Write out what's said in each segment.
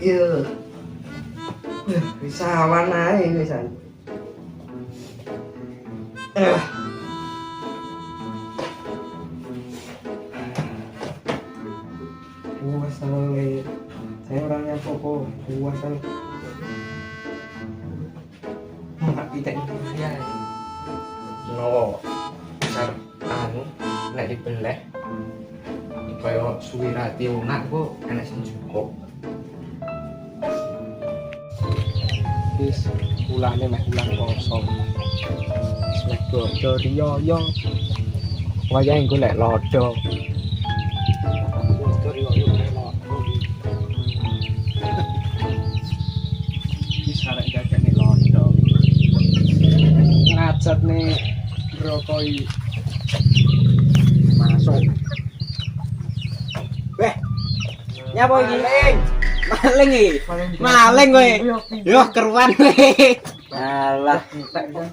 Iya. Bisa aman ae wisan. Puas soalnya. Saya orangnya pokok puas kan. Mak kita itu ya. No. Besar anu nek dibeleh. Kaya suwi rati unak kok enak sing cukup. Wis ulane meh ulang kosong. Wis dodo riyo. Wayahe golek lodo. Bisa rek dadekne lodo. Ngajatne brokoi masuk. Weh. Nyapa iki? Maling iki. Maling kowe. Yo keruan kowe. Alah,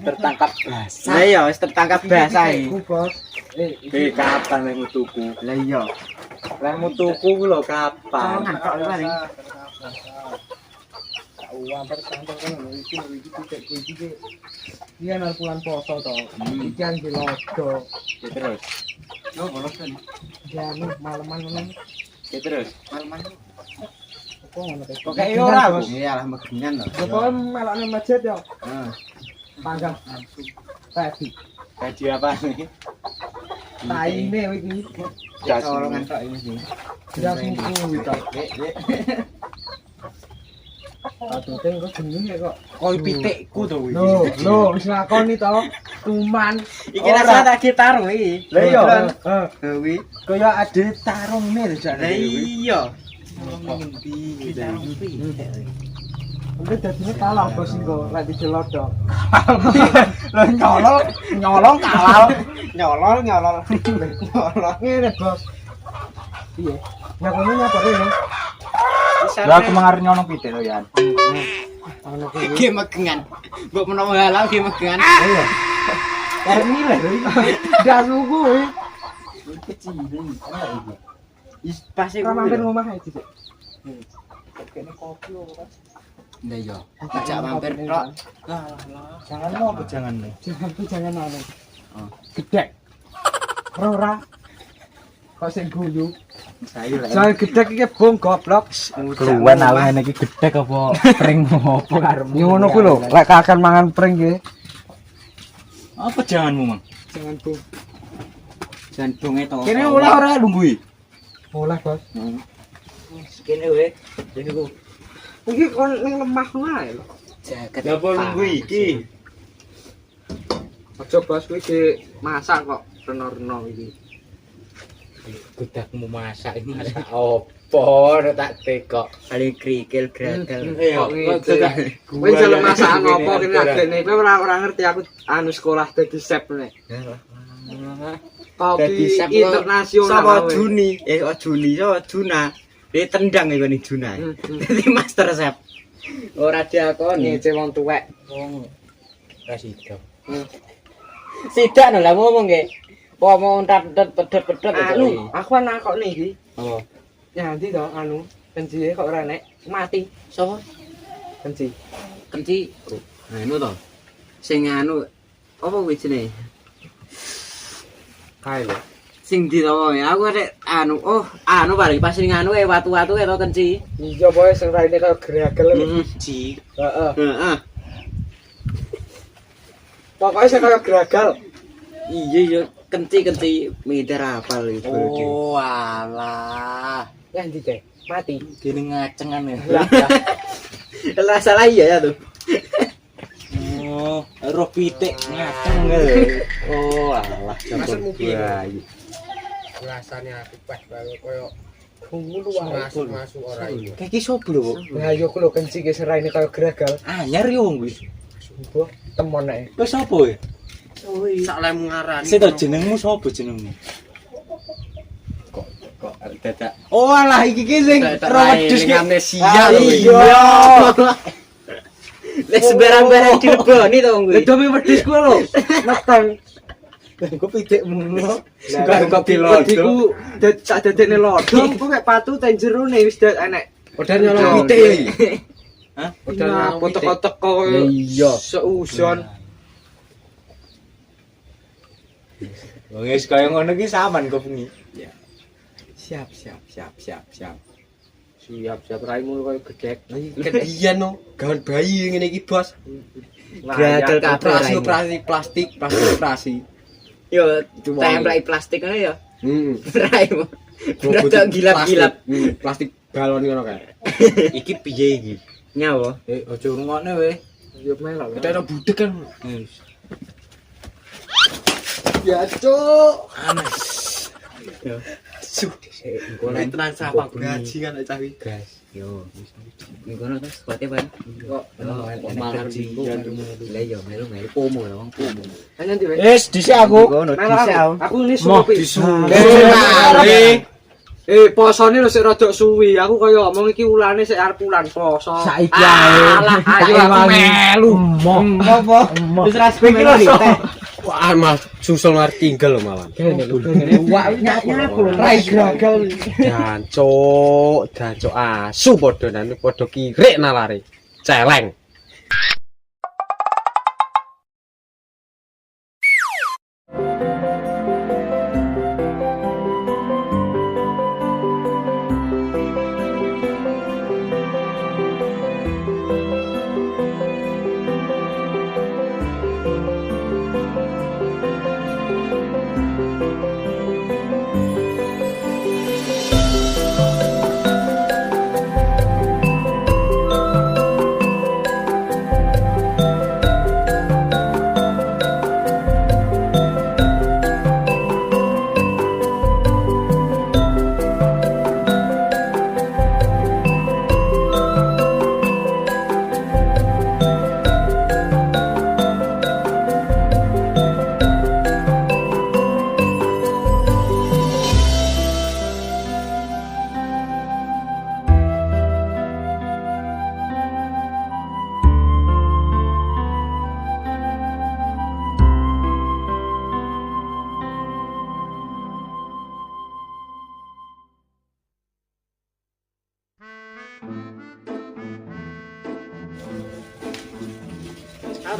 tertangkap basah. Lah iya wis tertangkap basah iki. Bos. Kapan lek mutuku? Lah iya. Lek mutuku ku lho kapan? Ngantok paling. Uang persantor kan iki titik iki. Iya nang bulan poso to. Iki yang dilodo. Terus. Yo bolos kan. Ya nih maleman ngono. Terus. Maleman. Kok ngono to? Kok kayak ora, Bos. Iyalah megengan to. Kok melokne masjid yo. Heeh. Panggang langsung. Tadi apa nih? Taine iki. Jas olongan tok iki. Jas muku to. Aduh, teng kok jenenge kok koi pitikku to iki. Lho, wis ngakoni to. Kuman. Iki rasa tak gitar kuwi. Lah iya. Heeh. Kuwi kaya ade tarungne lho jane. Lah iya. Ngendi tarung pitik. Udah dadine kalah bos engko lek dijelodok. Lah nyolong kalal. Nyolol. Nyolol ngene bos. Piye? Ya kono nyapa rene. Lah aku mangarep nyono pitik lho ya. Ono iki megengan. Mbok menawa halal iki megengan. Iya. Karep nilai lho iki. Dasu kuwi. Kecil iki. Is pas iki mampir ngomah ae sik. Kene kopi opo kan. Lah iya. Ajak mampir tok. Lah. Jangan mau jangan nih. Jangan anu. Oh, gedek. Ora. Kok sing guyu. Saya gedek iki bong goblok. Keluwen awake iki gedek apa pring opo karepmu. Ngono ku lho, lek kakan mangan pring iki. Apa janganmu, Mang? Jangan bong. Jangan bonge to. Kene olah ora lungguh. Olah, Bos. Kene wae. Iku. Iki kon ning lemah wae lho. Jaket. Ya apa lungguh iki? Aja Bos kuwi dimasak kok reno-reno iki. Gedakmu masak iki masak opo tak tekok paling krikil gradal kok kowe jalan masakan opo kene adene kowe ora ngerti aku anu sekolah dadi chef nek dadi chef internasional sama Juni Juni so Juna ditendang iki ning Juna dadi master chef ora diakoni ngece wong tuwek wong ora sida sidak lho lah ngomong nggih. Apa mau pedhet-pedhet anu, aku ana kok iki. Oh. Ya nanti to anu, kenci kok ora nek mati. Sopo? Kenci. Kenci. Anu to. Sing anu apa kuwi jenenge? Kae lho. Sing ditawa aku nek anu anu paling pas ning anu watu-watu to kenci. Iya pokoke sing raine kaya gragel. Ji. Heeh. Pokoke sing kaya gragel. Iya. Kenci militer apal itu. Oh alah. Ya ndi teh? Mati. Gene ngacengan ya. Lah salah iya ya tuh. Oh, roh pitik ngaceng lho. Oh alah. Maksudmu piye? Rasane aku pas bae koyo ngono wae masuk ora iki. Kayak iki sopo lho? Lah yo ku lho kenci ki seraine kaya gragal. Anyar yo wis. Sumpah temon nek. Wis sapa e? Sak lemu ngarani. Sing jenengmu sapa jenengmu? Kok dadak. Oh alah iki sing wedhus ki amnesia lho. Iya. Lek sembarang-barang dileboni to kuwi. Lek dome wedhus ku lho. Meteng. Lah kok pitikmu lho. Kok pilodo. Sak dadekne lodo ku mek patu ten jerone wis enek Udah nyolong pite. Hah? Udah nyolong teko-teko Iya. seuson. Wong wis kaya ngono ki saman kok bengi. Ya. Siap. Siap raimu koyo gedek. Iya no, gawan bayi ngene iki, Bos. Gagal kabeh Operasi plastik. Yo, template plastik ngono ya. Raimu. Robot Rada gilap-gilap. Plastik balon ngono kae. Iki piye iki? Nyawa. Aja rungokne we. Yo melok. Kita budek kan. Ya, Cuk. Golek tenan sapa gaji kan cah iki, Guys. Yo, ngono terus kuate ban. Kok malah jinggo. Lah yo melu pomo lah wong pomo. Nanti wes. Wis dhisik aku. Aku ini Mau suwi. disuwi. Posone lho sik rada suwi. Aku kaya ngomong iki ulane sik arep ulan poso. Saiki ae. Ayo aku melu. Apa? Wis ra sepikir lho. Wah, Mas, susul mari tinggal lho malah. Wah, nyapu rai gagal. Jancuk asu padha nang padha kirik nalare. Celeng.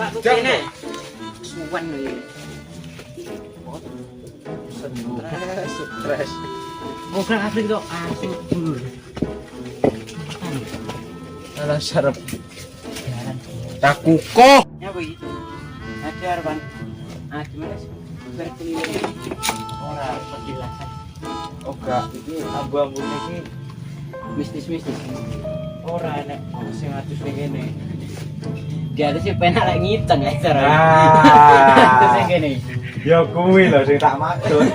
Pak kene. Suwan lho. Stres. Ngobrol Afrika kok asu dulur. Alah sarep. Takuko. Ya iki. Ada arban. Gimana sih? Berkeliling. Ora penjelasan. Oh gak, iki ambu-ambu iki Mistis-mistis. ora enek sing atus ning kene. Dia tuh sih penak lagi ngiteng ya cara. Ah. Terus gini. Ya kuwi lho sing tak maksud.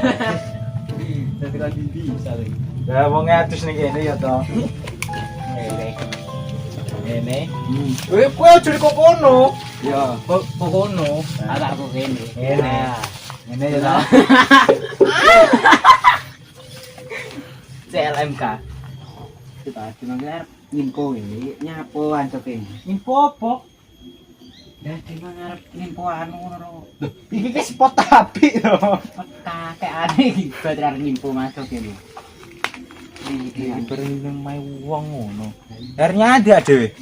Tapi kan bisa lagi. Lah wong atus ning kene ya to. Ngene. Kowe aja kok kono. Ya, kok kono? Ada aku gini. Ngene. Ngene ya to. CLMK. Kita cuma ngarep info ini nyapo ancok ini. Info apa? Dadi ngarep info anu ngono. Iki ki spot apik lho. Kakek aneh iki berarti info masuk ini. Iki berenang mai wong ngono. Akhirnya ada dhewe.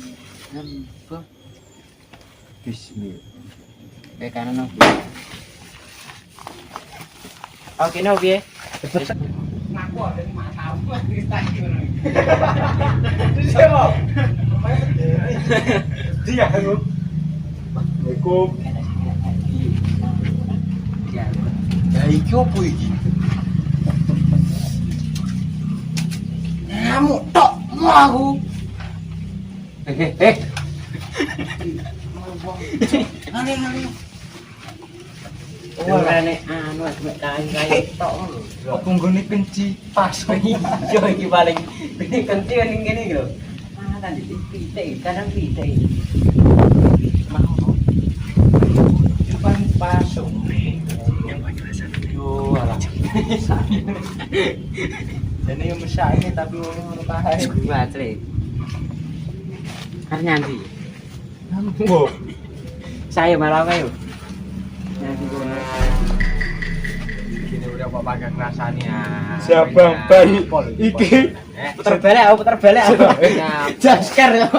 Info Bismillah. kayak kanan oke. Oke no piye? Ngaku ada di mata aku di stasiun. Siapa? Dia aku. Assalamualaikum. Ya. Ya iki opo iki? Kamu tok mau aku. Aneh. Oh, rene anu mek kae tok lho. Apa nggone kenci pas Iya iki paling ini kenci ning kene iki lho. Ah tadi pitik, kadang pitik. Mau. depan pasung. Yo alah. Ini yang besar ini tapi ngono kae. Batle. Kan nyanti. Wo. Saya malah ayo. Nyanti kono. Gini coba pakai rasane ya. Siapa bayi iki? Puter balik aku. Jasker yo.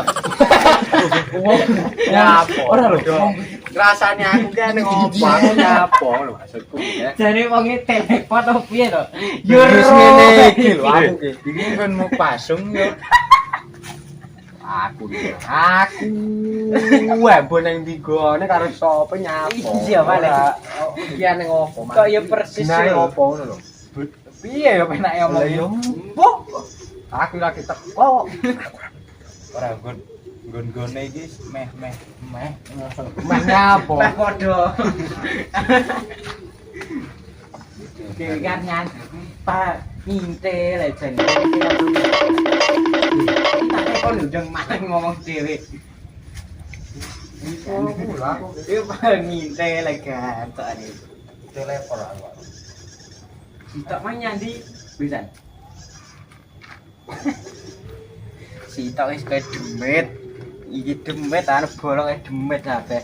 Nyapo. Ora lho. Rasane aku kan ngopo nyapo lho maksudku ya. Jane wong iki telepon opo piye to? Yo ngene iki lho aku ki. Iki kan mau pasung yo. Aku mbok nang digone karo sapa nyapo. Iya, Pak. Iki ane ngopo, Mas? Kok ya persis Nah, lho. ngopo ngono lho. Piye yo penake omong yo. Aku lagi teko. Ora gon-gone iki meh nyapo. Meh padha. Dewe kan nyan Pak nginte le jen. Tak kon ndang mangan ngomong dhewe. Iki Pak nginte le kan tadi. Telepon aku. Sitok mah nyandi pisan. Sitok wis kaya demit. Iki demit anu bolong demit kabeh.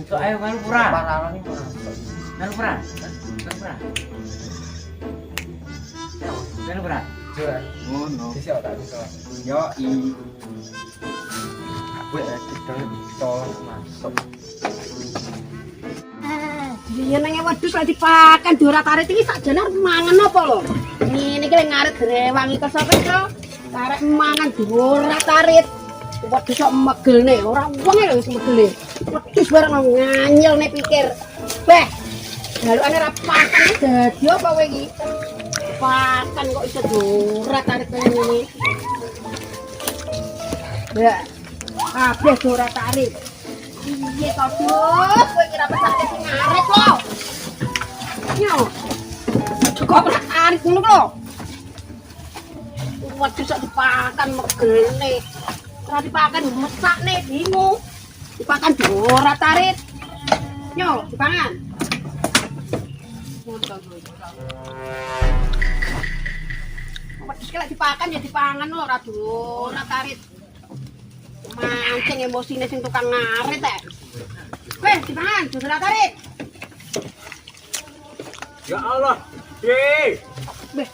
Kok ayo kan pura. Kan pura. Kan pura. Oh no. Yo i. Wes tolong masuk. Iya nang wedhus lek dipakan dora tarik iki sakjane arep mangan apa lho? Ngene iki lek ngaret grewang iki sapa to? Arep mangan dora tarik. Wedhus kok megelne, ora wong lho wis megele. Wedhus bareng nganyelne pikir. Beh. Dalukane ra pakan dadi apa kowe iki? Pakan kok iso dora tarik kaya ngene. Ya. Kabeh dora tarik. Iya kau tuh, kowe kira pesake sing ngaret lho. Yo. Kok ora arit ngono lho. Waduh sak dipakan megene. Ora dipakan mesakne bingung. Dipakan ora tarit. Yo, dipangan. Waduh sekali dipakan ya dipangan lho ora tarit. Mancing emosine sing tukang ngaret teh. Weh, dipangan, dodol tarik. Ya Allah. Ye. Beh.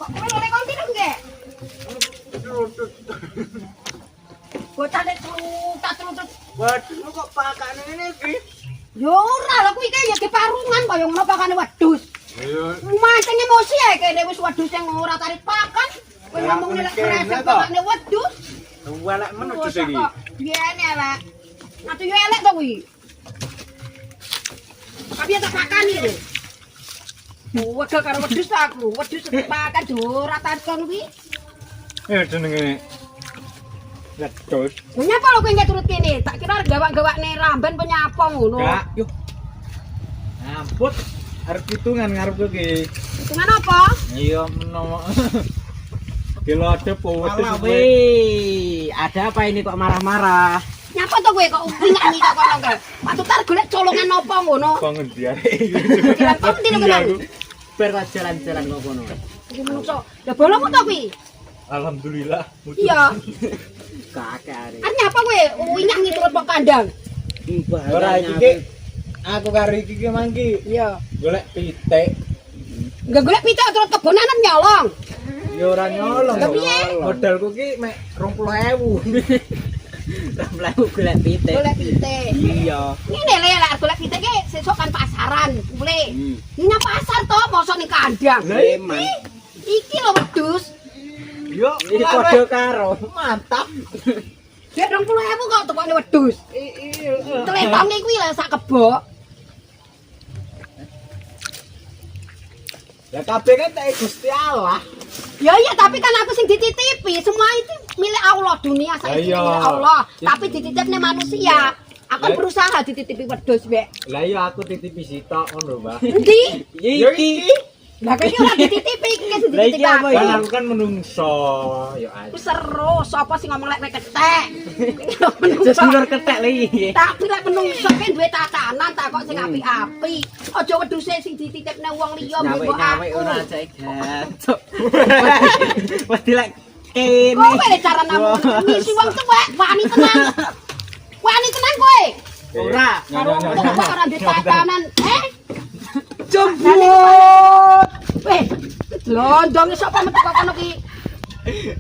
Kok kowe lek konti nang nggih? Bocah nek celutut. Waduh kok pakane ngene iki? Yo ora lho kuwi kaya ge parungan kaya ngono pakane wedhus. Ayo. Mancing emosi ae kene wis wedhus sing ora tarik pakan. Kowe ngomong nek kresek pakane wedhus. Welek men wedhus iki. Biyen elek. Atu yo elek to kuwi. Tapi tak pakani lho. Wedhus karo wedhus aku. Wedhus pakan ora tarik kon kuwi. Ya jenenge wedhus. Nyapa lho kowe nggak turut kene? Tak kira gawak-gawakne ramban penyapa ngono. Enggak, yuk. Ampun, arep hitungan ngarepku ki. Hitungan apa? Iya menawa. Kilo ada wedhus. Malah weh, ada apa ini kok marah-marah? Nyapa to kowe kok wingi kok kono kok. Patutar golek colongan apa ngono? Bangun dia. Kira konti lho kan. Ber kok jalan-jalan kok kono. Iki menungso. Ya bolongmu to kuwi? Alhamdulillah. Iya. Kakek are. Arep nyapa kowe? Wingi turut kok kandang. Ora iki aku karo iki ki mangki Iya. golek pitik. Enggak golek pitik turut kebonan nyolong. Ya ora nyolong. Lah piye? Modalku ki mek 20.000. Ramlaku golek pitik. Golek pitik. Iya. Ngene lek golek pitik ki sesuk kan pasaran, boleh. Ini pasar to, mosok ning kandang. Leman. Iki lho wedhus. Yo, Iki padha karo. mantap. Ya 20.000 kok tukane wedhus. Tletonge kuwi lho sak kebo. Ya kabeh kan tak Gusti Allah. Ya iya tapi kan aku sing dititipi, semua itu milik Allah, dunia saya Lah iya. milik Allah. Tapi dititipne manusia. Aku kan berusaha dititipi wedhus, Mbak. Lah iya aku titipi sitok ngono, Mbak. Endi? Iki. Lah kok iki ora dititipi, iki sing Lah iki dititipi. apa Kan iki? aku kan menungso. Yo aja. Wis seru, sapa sing ngomong lek ketek. Sesulur ketek lagi. Tapi lek menungso ki duwe tatanan tak kok sing apik-apik. Aja wedhuse sing dititipne wong liya mbok Nyawek-nyawek aku. ora aja gancuk. Wedi lek kene. Kowe lek cara ngisi wong tuwek, wani tenan. Wani tenan kowe. Ora. Karo wong ora duwe tatanan, Jembut. Weh, londong sapa metu kok kono ki?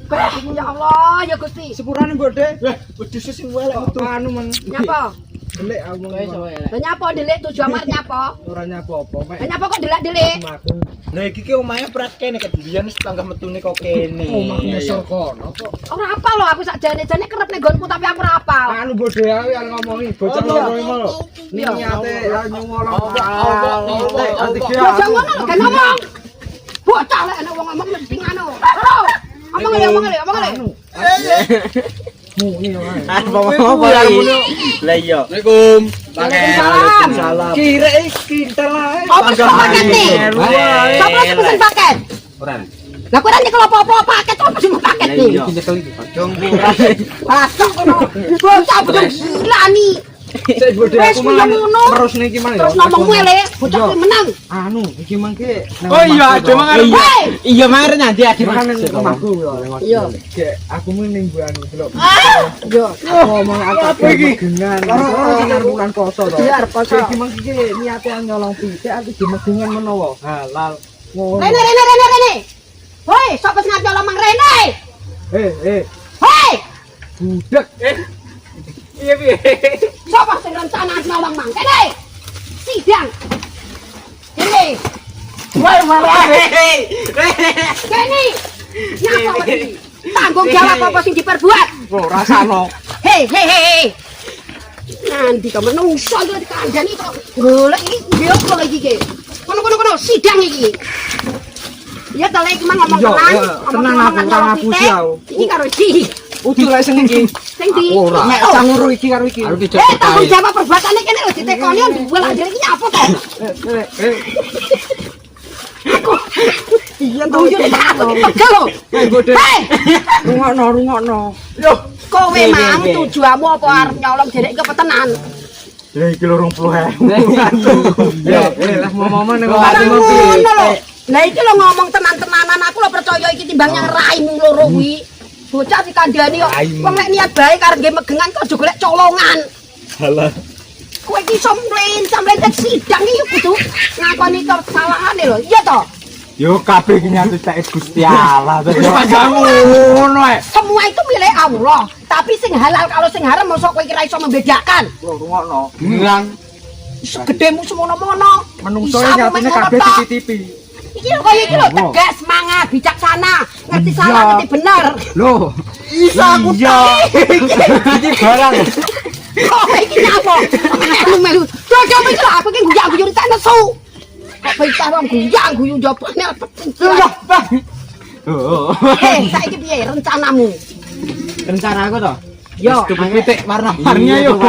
Kok ya Allah, ya Gusti. Sepurane mbok Dek. Wedhus sing welek metu anu men. Nyapa? Delik aku Lah nyapa delik tujuh amar nyapa? ora nyapo-apa mek. Lah nyapa kok delak-delik? Lah iki ki omahe prat kene kedhiyan wis tanggah metune kok kene. Omah ngesor kono kok. Ora apal lho aku sak jane kerep ning nggonku tapi aku ora apal. Anu bodhe aku yang ngomongi bocah loro iki lho. Niate ya nyuwala. Bocah ngono lho kan ngomong. Bocah lek ana wong ngomong mesti ngono. Omong le. Apa lagi? Lah iya. Assalamualaikum. Waalaikumsalam. Kira iki kintal ae. Apa sih paket nih? Sapa sing pesen paket? Ora. Lah kowe nek kalau apa-apa paket apa sih paket nih? Dong murah. Pasok kono. Bocah bodong lani. Sik bodhe aku malah terus niki mang ya. Terus ngomong mele, bocah kuwi menang. Anu iki mangke. Oh iya, ada mangan. Iya mangan nanti ada Makan nang omahku lho. Iya. Aku mung ning anu delok. Yo. Ngomong apa iki? Gengan. Karo bulan poso to. Biar poso. Iki mangke niate nyolong pitik aku dimegengan menawa. Halal. Rene. Hoi, sapa sing nyolong Mang Rene? Hoi, Budak. Iya piye? sapa sing rencana nyolong Mang Rene? Sidang. Ini. Woi. Kene. Nyapa iki? Tanggung jawab apa sing diperbuat? Oh, rasano. Hei. Nanti kau menungso iki dikandani kok golek iki piye opo iki iki. Kono sidang iki. Ya ta lek ngomong tenan aku ngapusi aku. Iki karo iki. Udah lek sing iki. Sing di. Nek canguru iki karo iki. Tanggung jawab perbuatane kene lho ditekoni duwe lak iki apa to? Iya to yo pegel lho. Hei, Rungokno. Yo, kowe mang tujuanmu apa arep nyolong derek ke petenan? Lah iki 20.000. Ya, lah ngomong ning Ngono lho. Lah iki lho ngomong tenan-tenanan aku lho percaya iki timbang yang raimu loro kuwi. Bocah dikandani kok. Wong nek niat bae karep nggih megengan kok aja golek colongan. Halah. Kowe iki iso mlencet sidang iki kudu ngakoni kesalahane lho. Iya to? Yo kabeh iki nyatu tak Gusti Allah. Wis panjang ngono ae. Semua itu milik Allah. Tapi sing halal kalau sing haram mosok kowe kira iso membedakan. Rungokno. Nang Segedemu semono-mono. menungso nyatane kabeh titipi. Iki lho koyo iki lho tegas, semangat, bijaksana, ngerti salah, ngerti bener. Loh, Iso aku Iki barang. kok iki apa? Melu-melu. Jojo iki lho aku iki guyang-guyu tak nesu. Kok bisa wong guyang-guyu jobane Loh, Bang. saiki piye rencanamu? Rencana aku to. Yo, Pitik warna-warninya yo.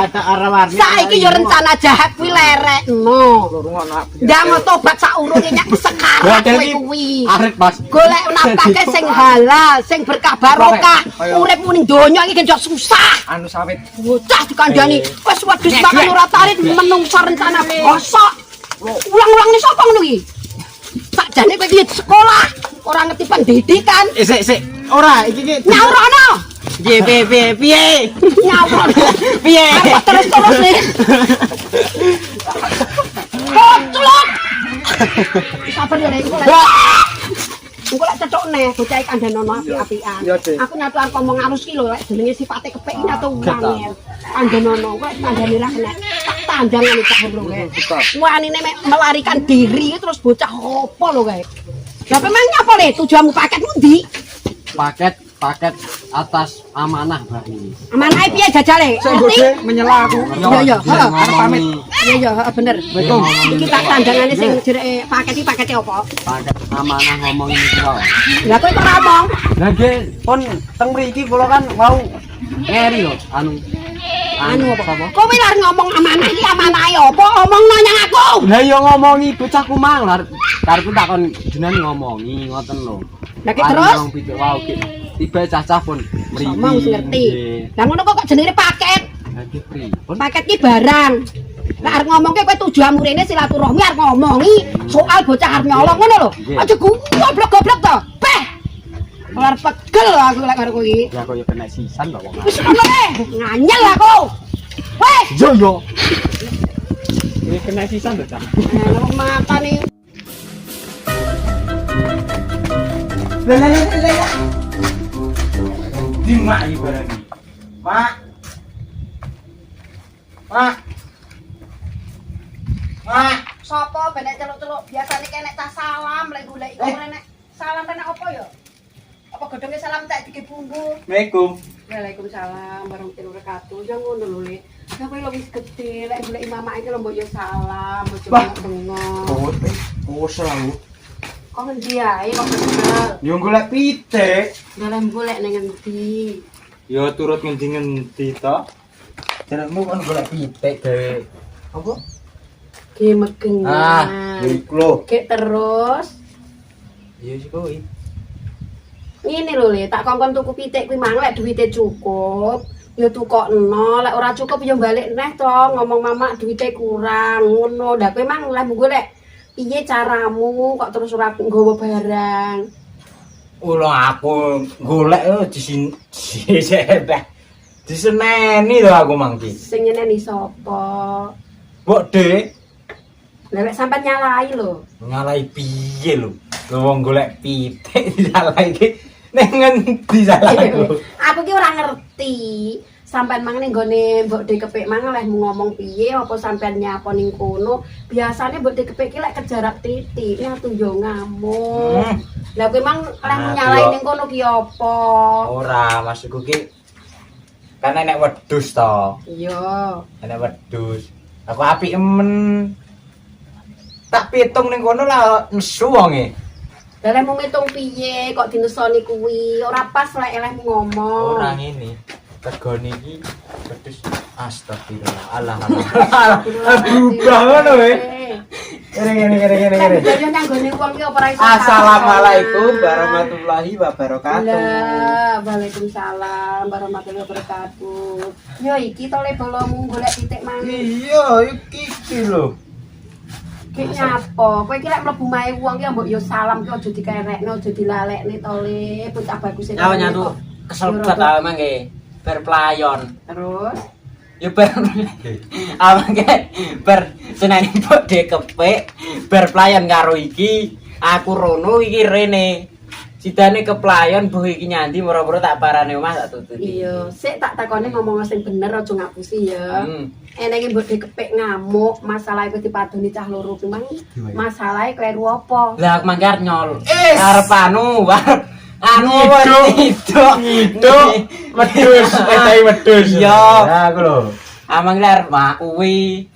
saiki yo rencana jahat kuwi lerekno. Rungokno. Ndang tobat sak urunge nyak sekarang kowe kuwi. Arek Mas. Golek nafkah sing halal, sing berkah barokah. Uripmu ning donya iki genjot susah. Anu sawit. Bocah dikandani wis wedhus makan ora tarit menungso rencana bosok. Ulang-ulang ni sapa ngono iki? Sakjane kowe iki sekolah, ora ngerti pendidikan. Sik. Ora, iki Nyawrono. Piye? Nyawrono. Piye? Terus nih. Koclok. Sabar ya Rek. Engko lek cethukne bocah iki kandhanono api-apian. Aku nyatuan ngomong arus ki lho lek jenenge sifate kepek iki nyatu wangel. Kandhanono kok kandhane ra kena. Tak tandangane cah lho kae. Wanine melarikan diri terus bocah opo lho kae. Lah memang nyapa le tujuanmu paket ndi? Paket atas amanah bari. Amanah piye jajale? Sing bodhe menyela aku. Iya, heeh. Arep pamit. Iya, bener. Iki tak tandangane sing jereke paket iki pakete apa? Paket amanah ngomong iki wae. Lah kowe kok ngomong? Lah nggih, pun teng mriki kula kan mau ngeri lho Anu apa? Kowe arep ngomong amanah iki amanahe apa? Omongno nyang aku. Lah ya ngomongi bocahku mang lho. Karepku takon jenengan ngomongi ngoten lho. Lah ki terus? Wow, tiba cacah pun mriki. Sama wis ngerti. Lah ngono kok jenenge paket? Lah iki pripun? Paket ki barang. Lah arep ngomongke kowe tujuanmu rene silaturahmi arep ngomongi soal bocah arep nyolong ngono lho. Aja goblok-goblok to. Beh. Arep pegel aku lek karo kowe iki. Ya koyo kena sisan to wong. Wis ngono nganyel aku. Weh, Yo. Ini kena sisan tuh, Cak. Mau makan nih. Lah. Di mak ibarat ini. Mak. Sopo benek celuk-celuk biasane kene tas salam lek golek iku renek. Salam renek apa ya? Apa godhonge salam tak dike bumbu. Assalamualaikum. Waalaikumsalam warahmatullahi wabarakatuh. Ya ngono lho, Le. Ya kowe lho wis gedhe, lek golek mamak iki lho mbok ya salam, mbok bengok. Oh, selalu. Kok ngendi ae kok kenal? Yo golek pitik. Dalam golek ning ngendi? Yo turut ngendi-ngendi to. Jenengmu kan golek pitik gawe apa? Ki megengan. iku lho. Kek terus. Iya sih kowe. Ngene lho, Le, tak kongkon tuku pitik kuwi mang lek duwite cukup. Ya tukokno, lek ora cukup ya balik neh to, ngomong mamak duwite kurang, ngono. Lah kowe mang lek golek piye caramu kok terus ora nggawa barang? Ulo aku golek yo diseneni lho aku mangki. Sing nyeneni sapa? Mbok De, Lah lek sampean nyalai lho. nyalai piye lho? Lho wong golek pitik disalahi iki ning ngendi salahku? Aku ki ora ngerti. Sampean mang ning gone Mbok De kepik mang leh ngomong piye apa sampean nyapa ning kono. Biasane Mbok De kepik ki lek kejarak titik nyatu yo ngamuk. Lah kowe mang leh nyalai ning kono ki apa? Ora, maksudku ki kan enek wedhus to. Iya. Enek wedhus. Aku apik emen. Tak pitung ning kono lah nesu wonge. Lah leh mung ngitung piye kok dinesoni kuwi? Ora pas lek eleh ngomong. Ora ngene. Regane iki wedhus astagfirullah. Allah. Aduh, ngono we. Kene. Lah nyanggone wong ki ora iso. Assalamualaikum warahmatullahi wabarakatuh. Lah, waalaikumsalam warahmatullahi wabarakatuh. Yo iki to le bolomu golek titik mang. Iya, iki lho. Ki nyapa? Kowe ki lek mlebu mae wong ki mbok yo salam ki aja dikerekne, aja dilalekne to le. Bocah bagus e. Nyawa nyatu keselbat ae mangke. Ber pelayon. Terus Ya ber amangke ber seneni Mbok De kepik ber pelayon karo iki. Aku rono iki rene. Sidane ke pelayon buh iki nyandi moro-moro tak parane omah tak tututi. iya, sik tak takone ngomong sing bener aja ngapusi ya. Eneke Mbok De kepik ngamuk, masalah iku dipadoni cah loro ki mang. Masalahe kleru apa? Lah aku mangke arep nyol. Arep anu Ngiduk wedhus, wedhus. Iya. Lah aku lho. Amang arep mak kuwi.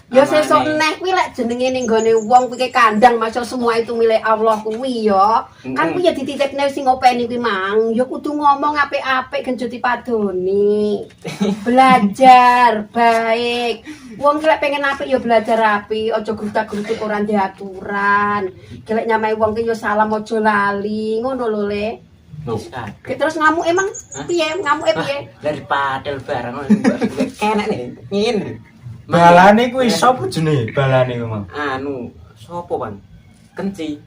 Ya sesuk neh kuwi lek jenenge ning gone wong kuwi kandang maca semua itu milik Allah kuwi ya. Kan kuwi ya dititipne sing ngopeni kuwi mang. Ya kudu ngomong apik-apik genjo dipadoni. Belajar baik. Wong ki lek pengen apik ya belajar apik, aja grutak-grutuk ora ndek aturan. Gelek nyamai wong ki ya salam aja lali, ngono lho Le. Terus ngamuk emang piye? Ngamuke piye? Dari padel bareng enak nih. Ngene. Balane kuwi sapa jenenge? Balane kuwi, Mang. Anu, sopo, Bang? Kenci.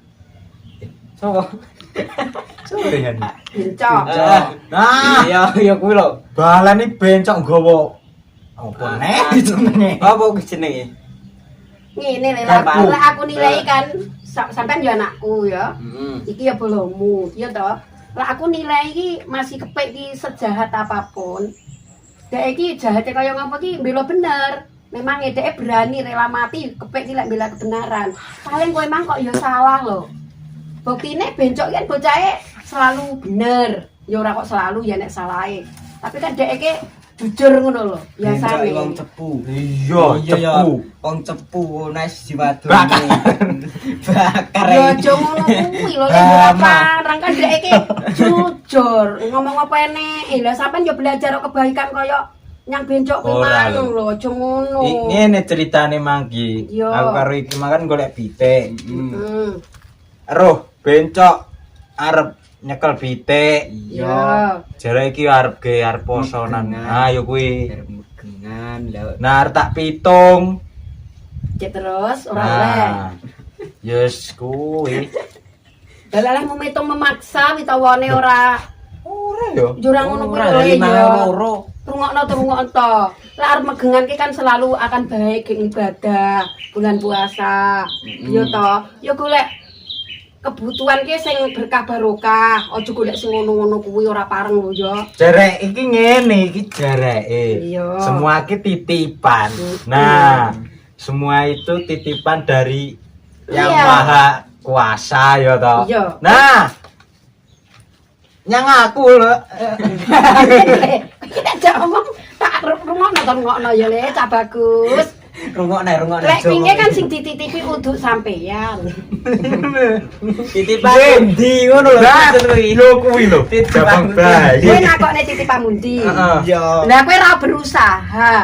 Sopo? Sore kan. Bencok. Nah, Iya kuwi lho. balane bencok nggawa apa nek jenenge? Apa kuwi jenenge? Ngene lek Aku. aku nilai kan sampean ya anakku ya. Heeh. Iki ya bolomu, ya toh. Lah aku nilai iki masih kepek iki sejahat apapun. Dek iki jahate kaya ngapa iki mbela bener. Memang dhek berani rela mati kepek iki lek bela kebenaran. Paling kowe emang kok ya salah lho. Buktine bencok kan bocahe selalu bener. Ya ora kok selalu ya nek salahe. Tapi kan dhek iki jujur ngono lho, biasane. Bencok wong cepu. Iya, ya. cepu. Wong cepu nes diwadoni. Bakar. Bakar. Ya aja ngono kuwi lho, lek ora parang kan dhek iki jujur. Ngomong apa enek. Lah sampean yo belajar kebaikan kaya nyang bencok kuwi Ora, mang lho, aja ngono. Ngene ceritane Mangki. Iya. Aku karo iki makan golek pitik. Heeh. Bencok arep nyekel pitik. Iya. Jare iki arep ge arep posonan. Ah ya kuwi. Arep megengan lho. Nah, arep tak pitung. Cek terus ora oleh. Yes kuwi. Lah mau memaksa witawane ora Ora yo. jurang ngono kuwi Ora lho dari ya. loro. Rungokno to. Lah arep megengan ki kan selalu akan baik geng ibadah bulan puasa. Yo to, yo golek kebutuhan ki sing berkah barokah. Aja golek sing ngono-ngono kuwi ora pareng lho yo. Jarek iki ngene iki jareke. Iya. Semua iki titipan. Nah, semua itu titipan dari Yang Iya. Maha Kuasa ya toh. Iya. Nah, nyang aku lho. Kita jak ngomong tak rungokno ya le, cah bagus. Rungokne. Lek pinge kan sing dititipi uduk sampeyan. Titipan endi ngono lho. Lho kuwi lho. Jabang bayi. Kowe nakokne titipanmu ndi? Heeh. Lah kowe ora berusaha.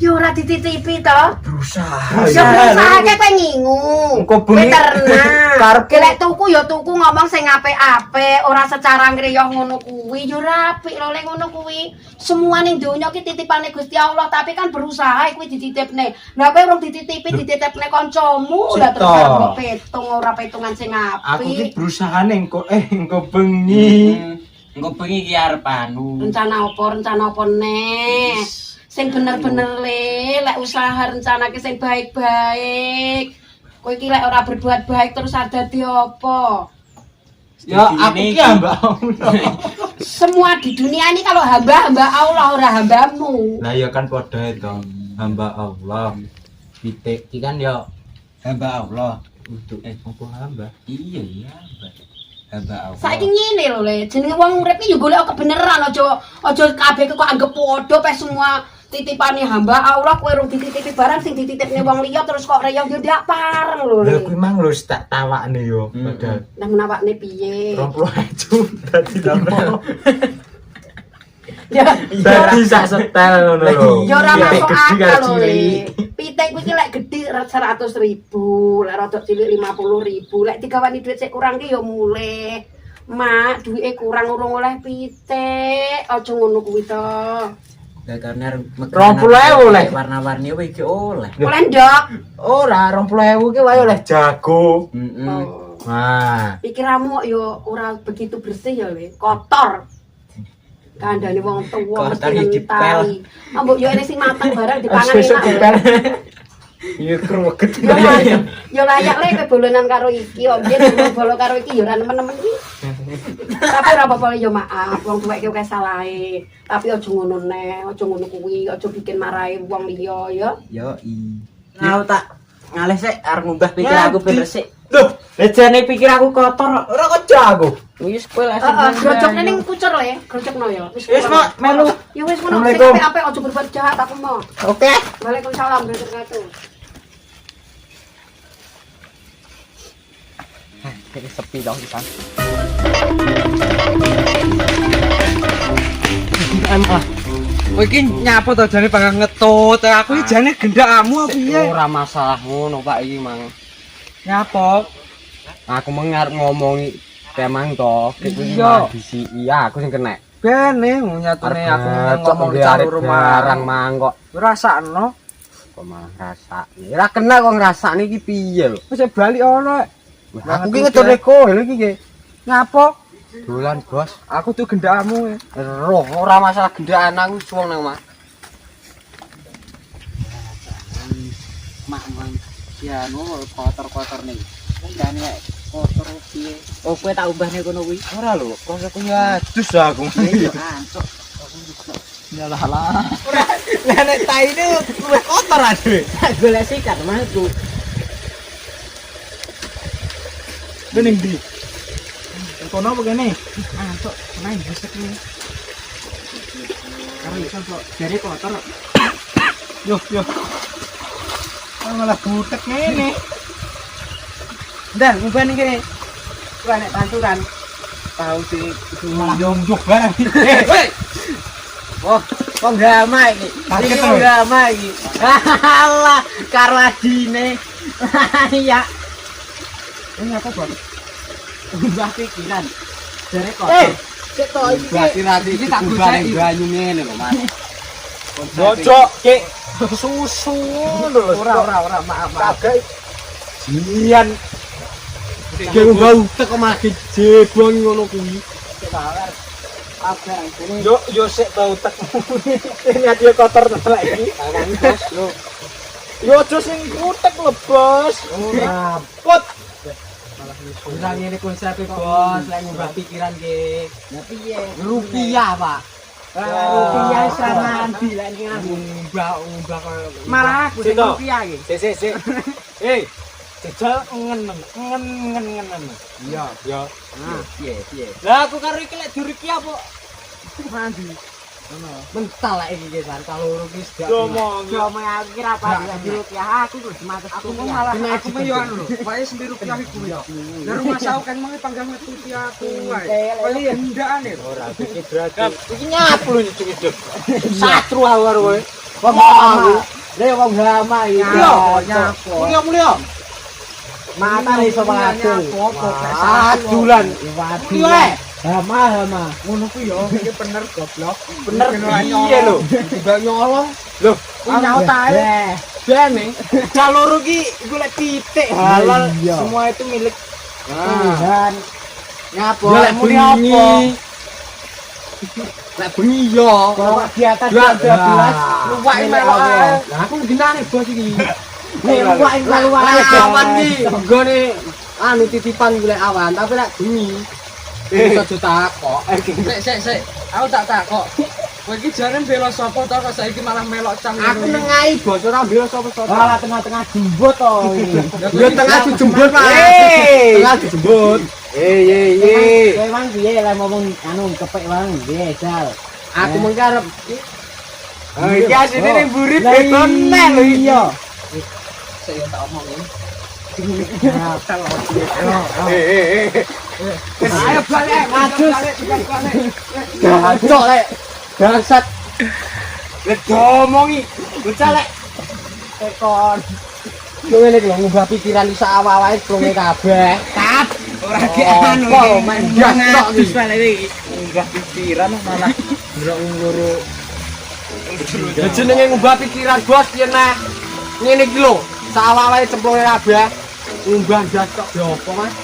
Ya ora dititipi to. Berusaha. Ya berusaha ke kowe ngingu. Engko Kowe bengi ternak. karepku- Lek tuku ya tuku ngomong sing apik-apik, ora secara ngriyoh ngono kuwi. Ya ora apik lho lek ngono kuwi. Semua ning donya ki titipane Gusti Allah, tapi kan berusaha kuwi dititipne. Lah kowe urung dititipi dititipne kancamu, lah terus Cita. arep petung ora petungan sing Aku ki apik. berusaha engko bengi. Engko bengi ki arep anu. Rencana apa nek? Sing bener-bener lek usaha rencana ki sing baik-baik. Kowe iki lek ora berbuat baik terus ada di apa? Ya aku ki hamba Allah. Semua di dunia ini kalau hamba Allah ora hambamu. Lah ya kan padha itu hamba Allah. Pitik iki kan ya hamba Allah. Untuk apa hamba? Iya, hamba Allah. Saiki ngene lho le, jenenge wong urip iki yo golek kebenaran aja kabeh kok anggap padha pe semua titipane hamba Allah kowe urung dititipi barang sing dititipne wong liya terus kok reyong yo ndak pareng lho. Lah Le. kuwi mang lho tak tawakne yo padahal Nang menawakne piye? 20 dadi damel. Ya Dadi sak setel ngono lho. ya ora Pitik masuk gede karo akal lho le. cilik. Pitik kuwi ki lek gedhi 100.000, lek rodok cilik 50.000. Lek digawani dhuwit sik kurang ki yo mulih. Mak, duwike kurang urung oleh pitik. Aja ngono kuwi to. Datane 20.000 oleh. Warna-warni apa iki oleh. Oleh ndok. Ora 20.000 ki wae oleh jago. Heeh. Oh. Nah, Pikiranmu yo ora begitu bersih ya le, kotor. Kandhane wong tuwa Kotor mesti iki dipel. ngentali. Ambok yo ini sing mateng barang dipangan sesuk enak. dipel. Iya kruwet. Yo layak le kowe bolonan karo iki, om yen bolo karo iki yo ora nemen-nemen iki. Tapi ora apa-apa yo maaf, wong tuwek ki akeh salahe. Tapi aja ngono neh, aja ngono kuwi, aja bikin marahi wong liya ya. Yo Ngau tak ngalih sik arep ngubah pikir aku bener sik. Loh, Lejane pikir aku kotor. ora kok jago. Wis kowe lah Heeh, grojokne ning pucur le, grojokno ya. Wis mak melu. Ya wis ngono, sing Assalamualaikum. apik-apik aja berbuat jahat aku mau. Oke. Waalaikumsalam warahmatullahi. Iki sepi dong di sana. Kowe iki nyapa to jane bakal ngetut. Aku iki jane gendakmu apa piye? Ora masalah ngono Pak iki mang. Nyapa? Aku mengarep ngomongi temang to. Iya. Iya, aku sing kena. Bene nyatune aku ngomong karo rumah barang mang kok. Rasakno. Kok malah ngrasakne. Ora kena kok ngrasakne iki piye lho. Wis bali ono. Aku ki ngetone kowe lho iki. Nyapa? Dolan, Bos. Aku tuh gendakmu. Roh, ora masalah gendaan aku suwung nang Mak. Mak mang ya anu kotor-kotor nih. Gendane kotor piye? Oh, kowe tak ubahne kono kuwi. Ora lho, kok aku ya dus aku. Iya, ancuk. Nyalah lah. Lah nek taine luwih kotor aduh. Golek sikat masku. Bening di. Kono apa kene? Ancuk, main besek nih. Karo iso kok jare kotor. Yo yo. Ah, malah butek ngene. Ndan, ubah ning kene. Kuwi nek panturan. Tahu sih Malah nyonjuk barang. Hei. Oh, kok drama iki? Kaget Iki to. drama iki. Alah, karo adine. Iya. Ini apa, Bang? Ubah pikiran. Jare Eh, kotor. cek to iki. Berarti nanti iki tak gocek banyu ngene lho, Mas. Bocok ki susu lho. Ora, maaf. Kagak. Jian. Ki bau tek kok malah jebong ngono kuwi. Yo sik bau tekmu. Ini dia kotor lagi. Yo aja sing kutek lho, Bos. Put. Ora ngene konsepe bos, lek ngubah pikiran ki. Lah piye? Rupiah, Pak. Rupiah sama nanti lek ngubah koyo malah aku sing Sito. rupiah iki. Sik. Jajal ngen. Iya. Ya. Piye. Lah aku karo iki lek duriki apa? Mandi. Mental lek iki kan kalau rugi Ngomong. Yo aku kira apa di rupiah aku terus mates Aku mau malah aku mau yo anu lho. Pae sendiri rupiah iku ya. Lah rumah saya kan mau panggang rupiah aku wae. Kaya gendaan lho. Ora iki berarti. Iki nyapu lho nyucuk. satru karo kowe. Wong aku. Lek wong hama iki. Iya, nyapu. Mulya. Mata iso padul. Adulan. Wadi. Hama. Ngono ku yo iki bener goblok. Bener piye lho? Tiba nyolong. Lho, Nyaut ae. Bene. Kaloro ki golek titik halal. Semua itu milik. Dan Nyapu. Yo, lek muni bengi. apa? lek bengi yo. Kalau di atas 12 luwak melok ae. Lah aku gendane bos iki. Nek luwak awan iki. Nggone anu titipan golek awan, tapi lek bengi iso takok. Sik. Aku tak takok. Kowe iki jare bela sapa to kok saiki malah melok cang Aku nengahi bos ora mbela sapa-sapa. Malah tengah-tengah jembut to iki. Yo tengah dijembut, Pak. Tengah dijembut. Ye. Kowe mang piye lek ngomong anu kepek mang piye, Jal? Aku mengkarep Iki asine ning buri betone lho iya. Sik yo tak omongin. Ayo balik, majus. Gacok lek. Bangsat. Lek ngomongi, bocah lek Tekon. Kowe lek ngubah pikiran iso awak-awake klunge kabeh. tap ora ge Anu anu main gas iki. Enggak pikiran malah Ndrok nguru. Jenenge ngubah pikiran bos piye nek ngene iki lho. Sak awak-awake cemplunge kabeh. Ngubah gas kok yo apa, Mas?